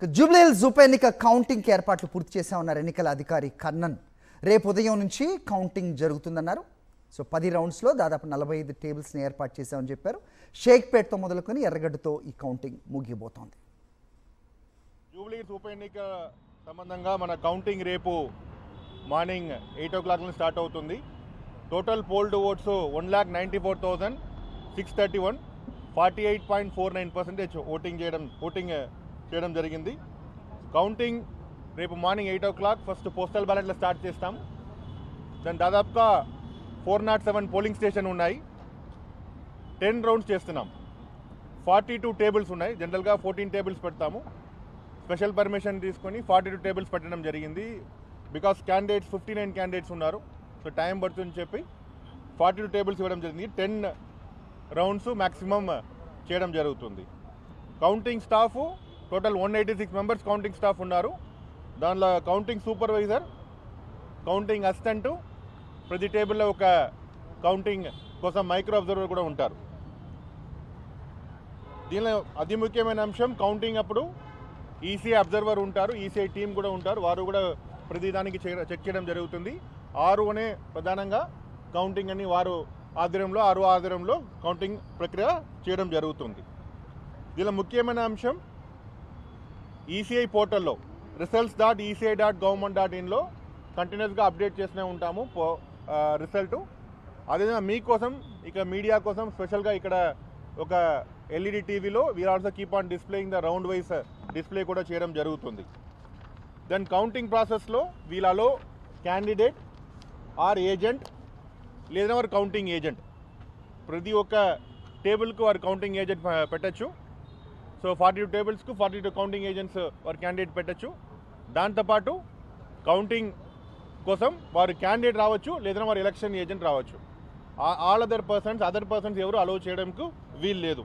జూబ్లీహిల్స్ ఉప ఎన్నిక కౌంటింగ్కి ఏర్పాట్లు పూర్తి చేశామన్నారు ఎన్నికల అధికారి కన్నన్. రేపు ఉదయం నుంచి కౌంటింగ్ జరుగుతుందన్నారు. సో 10 రౌండ్స్లో దాదాపు 45 టేబుల్స్ని ఏర్పాటు చేశామని చెప్పారు. షేక్పేట్తో మొదలుకొని ఎర్రగడ్డతో ఈ కౌంటింగ్ ముగియబోతోంది. జూబ్లీహిల్స్ ఉప ఎన్నిక సంబంధంగా మన కౌంటింగ్ రేపు మార్నింగ్ 8 o'clock నుంచి స్టార్ట్ అవుతుంది. టోటల్ పోల్డ్ ఓట్స్ 1,94,631, 48.49% ఓటింగ్ చేయడం జరిగింది. కౌంటింగ్ రేపు మార్నింగ్ 8 o'clock ఫస్ట్ పోస్టల్ బ్యాలెట్లో స్టార్ట్ చేస్తాం. దాని దాదాపుగా 407 పోలింగ్ స్టేషన్ ఉన్నాయి. 10 రౌండ్స్ చేస్తున్నాం. 42 టేబుల్స్ ఉన్నాయి. జనరల్గా 14 టేబుల్స్ పెడతాము. స్పెషల్ పర్మిషన్ తీసుకొని 42 టేబుల్స్ పెట్టడం జరిగింది. బికాస్ 59 క్యాండిడేట్స్ ఉన్నారు. సో టైం పడుతుందని చెప్పి 42 టేబుల్స్ ఇవ్వడం జరిగింది. 10 రౌండ్స్ మ్యాక్సిమం చేయడం జరుగుతుంది. Counting staff total 186 members counting staff ఉన్నారు. దానిలో కౌంటింగ్ సూపర్వైజర్, కౌంటింగ్ అసిస్టెంట్, ప్రతి టేబుల్లో ఒక కౌంటింగ్ కోసం మైక్రో అబ్జర్వర్ కూడా ఉంటారు. దీనిలో అతి ముఖ్యమైన అంశం కౌంటింగ్ అప్పుడు ఈసీఐ అబ్జర్వర్ ఉంటారు, ఈసీఐ టీం కూడా ఉంటారు. వారు కూడా ప్రతిదానికి చెక్ చేయడం జరుగుతుంది. ఆర్ఓనే ప్రధానంగా కౌంటింగ్ అని వారు ఆధ్వర్యంలో కౌంటింగ్ ప్రక్రియ చేయడం జరుగుతుంది. దీనిలో ముఖ్యమైన అంశం ఈసీఐ పోర్టల్లో results.eci.government.in కంటిన్యూస్గా అప్డేట్ చేస్తూనే ఉంటాము రిజల్ట్. అదేవిధంగా మీకోసం ఇక మీడియా కోసం స్పెషల్గా ఇక్కడ ఒక ఎల్ఈడి టీవీలో we are also keep on displaying the round wise display కూడా చేయడం జరుగుతుంది. దెన్ కౌంటింగ్ ప్రాసెస్లో వీళ్ళలో క్యాండిడేట్ ఆర్ ఏజెంట్ లేదా వారు కౌంటింగ్ ఏజెంట్, ప్రతి ఒక్క టేబుల్కు వారు కౌంటింగ్ ఏజెంట్ పెట్టచ్చు. సో 42 టేబుల్స్కు 42 కౌంటింగ్ ఏజెంట్స్ వారు క్యాండిడేట్ పెట్టచ్చు. దాంతోపాటు కౌంటింగ్ కోసం వారు క్యాండిడేట్ రావచ్చు, లేదా వారు ఎలక్షన్ ఏజెంట్ రావచ్చు. అదర్ పర్సన్స్ ఎవరు అలౌ చేయడానికి వీలు లేదు.